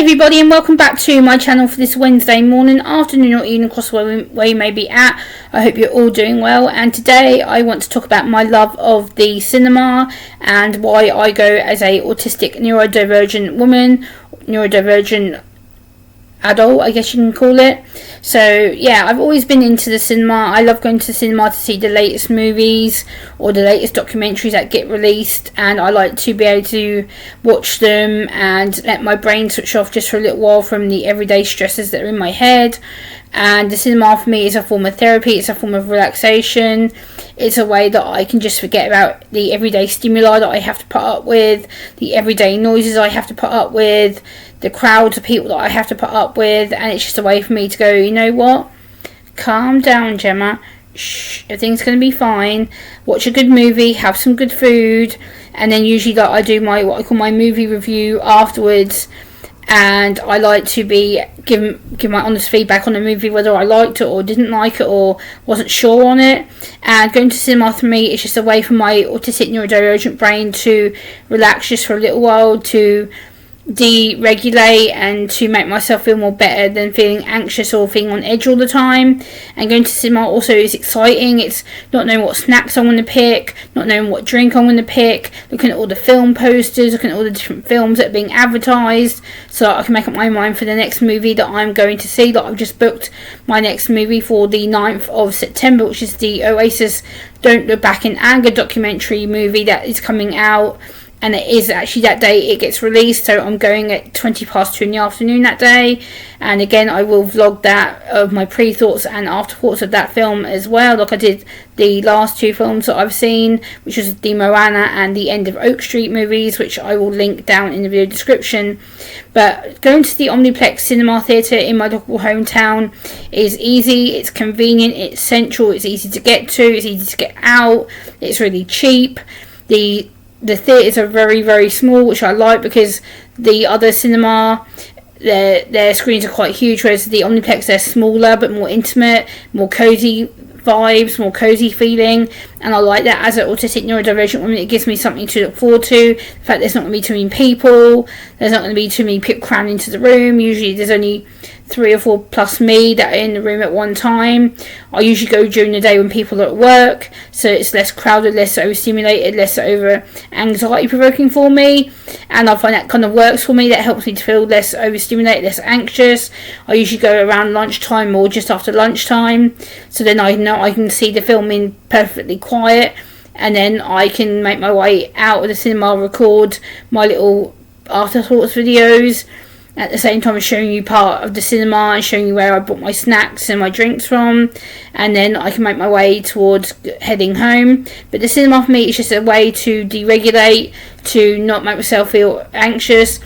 everybody, and welcome back to my channel for this Wednesday morning, afternoon or evening across where you may be at. I hope you're all doing well, and today I want to talk about my love of the cinema and why I go as a autistic neurodivergent woman, neurodivergent adult, I guess you can call it. So yeah, I've always been into the cinema. I love going to the cinema to see the latest movies or the latest documentaries that get released, and I like to be able to watch them and let my brain switch off just for a little while from the everyday stresses that are in my head. And the cinema for me is a form of therapy, it's a form of relaxation, it's a way that I can just forget about the everyday stimuli that I have to put up with, the everyday noises I have to put up with, the crowds of people that I have to put up with, and it's just a way for me to go, you know what, calm down, Gemma, shh, everything's going to be fine, watch a good movie, have some good food, and then usually that I do my what I call my movie review afterwards. And I like to be give my honest feedback on the movie, whether I liked it or didn't like it or wasn't sure on it. And going to cinema for me is just a way for my autistic neurodivergent brain to relax just for a little while, to deregulate and to make myself feel more better than feeling anxious or feeling on edge all the time. And going to cinema also is exciting. It's not knowing what snacks I want to pick, not knowing what drink I want to pick, looking at all the film posters, looking at all the different films that are being advertised, so that I can make up my mind for the next movie that I'm going to see. Like, I've just booked my next movie for the 9th of September, which is the Oasis Don't Look Back in Anger documentary movie that is coming out. And it is actually that day it gets released, so I'm going at 2:20 in the afternoon that day. And again, I will vlog that of my pre-thoughts and after-thoughts of that film as well, like I did the last two films that I've seen, which was the Moana and the End of Oak Street movies, which I will link down in the video description. But going to the Omniplex Cinema Theatre in my local hometown is easy, it's convenient, it's central, it's easy to get to, it's easy to get out, it's really cheap. The theatres are very, very small, which I like, because the other cinema, their screens are quite huge, whereas the Omniplex, they're smaller but more intimate, more cosy vibes, more cosy feeling. And I like that as an autistic neurodivergent woman. It gives me something to look forward to. In fact, there's not going to be too many people, there's not going to be too many people crammed into the room. Usually there's only 3 or 4 plus me that are in the room at one time. I usually go during the day when people are at work, so it's less crowded, less overstimulated, less over anxiety provoking for me, and I find that kind of works for me. That helps me to feel less overstimulated, less anxious. I usually go around lunchtime or just after lunchtime, so then I know I can see the film in perfectly quiet, and then I can make my way out of the cinema, record my little afterthoughts videos at the same time as showing you part of the cinema and showing you where I bought my snacks and my drinks from, and then I can make my way towards heading home. But the cinema for me is just a way to deregulate, to not make myself feel anxious.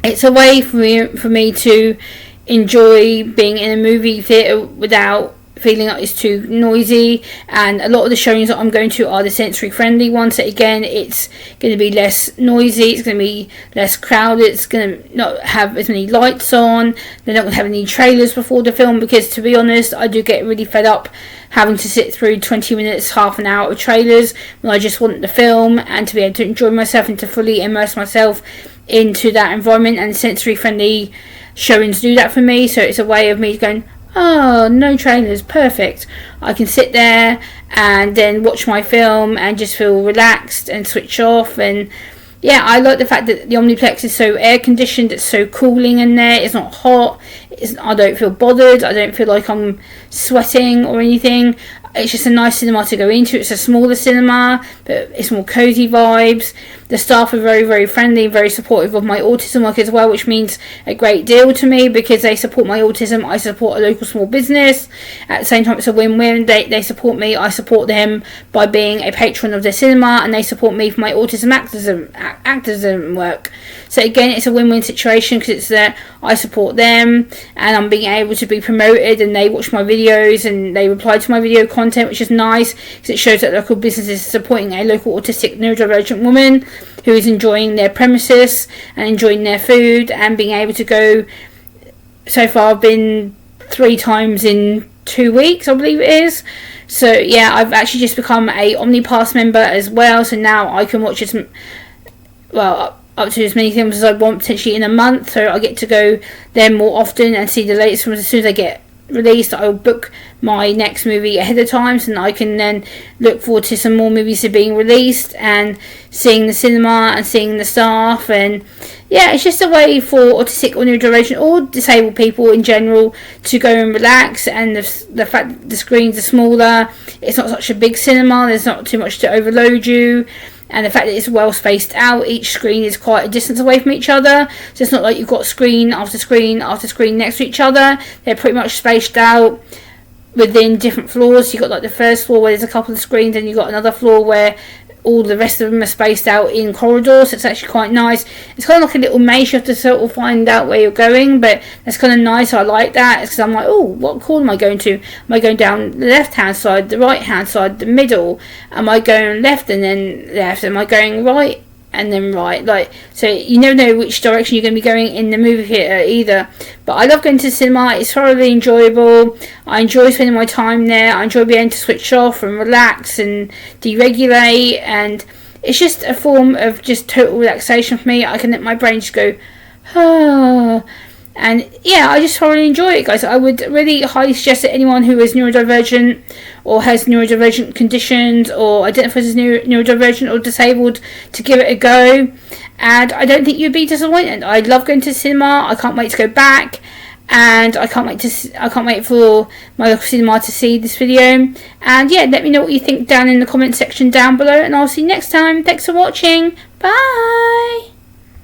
It's a way for me to enjoy being in a movie theatre without feeling like it's too noisy. And a lot of the showings that I'm going to are the sensory friendly ones, so again, it's going to be less noisy, it's going to be less crowded, it's going to not have as many lights on, they're not going to have any trailers before the film, because to be honest, I do get really fed up having to sit through 20 minutes, half an hour of trailers when I just want the film and to be able to enjoy myself and to fully immerse myself into that environment. And sensory friendly showings do that for me, so it's a way of me going, oh, no trailers, perfect. I can sit there and then watch my film and just feel relaxed and switch off. And yeah, I like the fact that the Omniplex is so air conditioned, it's so cooling in there, it's not hot, I don't feel bothered, I don't feel like I'm sweating or anything. It's just a nice cinema to go into. It's a smaller cinema, but it's more cosy vibes. The staff are very, very friendly, very supportive of my autism work as well, which means a great deal to me, because they support my autism, I support a local small business. At the same time, it's a win-win. They support me, I support them by being a patron of their cinema, and they support me for my autism activism work. So again, it's a win-win situation, because it's that I support them and I'm being able to be promoted, and they watch my videos and they reply to my video content, which is nice, because it shows that local businesses are supporting a local autistic neurodivergent woman who is enjoying their premises and enjoying their food and being able to go. So far I've been 3 times in 2 weeks, I believe it is. So yeah, I've actually just become a OmniPass member as well, so now I can watch as well, up to as many films as I want potentially in a month, so I get to go there more often and see the latest films as soon as they get released. I'll book my next movie ahead of time so that I can then look forward to some more movies that are being released and seeing the cinema and seeing the staff. And yeah, it's just a way for autistic or neurodivergent or disabled people in general to go and relax. And the fact that the screens are smaller, it's not such a big cinema, there's not too much to overload you. And the fact that it's well spaced out, each screen is quite a distance away from each other, so it's not like you've got screen after screen after screen next to each other. They're pretty much spaced out within different floors. You've got like the first floor where there's a couple of screens, and you've got another floor where all the rest of them are spaced out in corridors, so it's actually quite nice. It's kind of like a little maze, you have to sort of find out where you're going, but that's kind of nice. I like that, because I'm like, oh, what corner am I going to? Am I going down the left hand side, the right hand side, the middle? Am I going left and then left? Am I going right and then right? Like, so you never know which direction you're going to be going in the movie theatre either. But I love going to the cinema. It's thoroughly enjoyable. I enjoy spending my time there. I enjoy being able to switch off and relax and deregulate, and it's just a form of just total relaxation for me. I can let my brain just go, ah. And yeah, I just thoroughly enjoy it, guys. I would really highly suggest that anyone who is neurodivergent or has neurodivergent conditions or identifies as neurodivergent or disabled to give it a go. And I don't think you'd be disappointed. I love going to the cinema. I can't wait to go back. And I can't wait for my local cinema to see this video. And yeah, let me know what you think down in the comment section down below. And I'll see you next time. Thanks for watching. Bye.